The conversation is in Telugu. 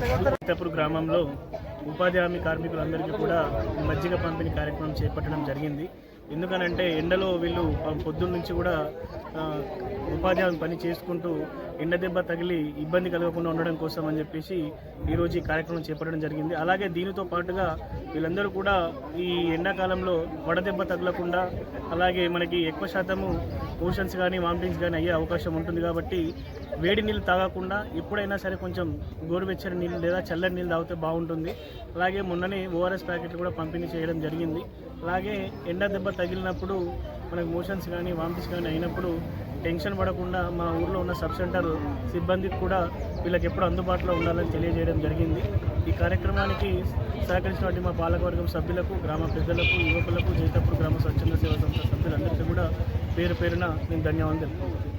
సీతాపూర్ గ్రామంలో ఉపాధి హామీ కార్మికులందరికీ కూడా మజ్జిగ పంపిణీ కార్యక్రమం చేపట్టడం జరిగింది. ఎందుకనంటే ఎండలో వీళ్ళు పొద్దున్న నుంచి కూడా ఉపాధి హామీ పని చేసుకుంటూ ఎండ దెబ్బ తగిలి ఇబ్బంది కలగకుండా ఉండడం కోసం అని చెప్పేసి ఈరోజు ఈ కార్యక్రమం చేపట్టడం జరిగింది. అలాగే దీనితో పాటుగా వీళ్ళందరూ కూడా ఈ ఎండాకాలంలో వడదెబ్బ తగలకుండా, అలాగే మనకి ఎక్కువ శాతము మోషన్స్ కానీ వామిటింగ్స్ కానీ అయ్యే అవకాశం ఉంటుంది కాబట్టి వేడి నీళ్ళు తాగకుండా ఎప్పుడైనా సరే కొంచెం గోరువెచ్చని నీళ్ళు లేదా చల్లని నీళ్ళు తాగితే బాగుంటుంది. అలాగే మొన్ననే ఓఆర్ఎస్ ప్యాకెట్లు కూడా పంపిణీ చేయడం జరిగింది. అలాగే ఎండ దెబ్బ తగిలినప్పుడు మనకు మోషన్స్ కానీ వామిటింగ్స్ కానీ అయినప్పుడు టెన్షన్ పడకుండా మా ఊర్లో ఉన్న సబ్ సెంటర్ సిబ్బందికి కూడా వీళ్ళకి ఎప్పుడు అందుబాటులో ఉండాలని తెలియజేయడం జరిగింది. ఈ కార్యక్రమానికి సహకరించినటువంటి మా పాలకవర్గం సభ్యులకు, గ్రామ పెద్దలకు, యువకులకు, సీతాపూర్ గ్రామ స్వచ్ఛంద సేవా సంస్థ సభ్యులందరికీ కూడా పేరు పేరున నేను ధన్యవాదాలు తెలుపుతున్నాను.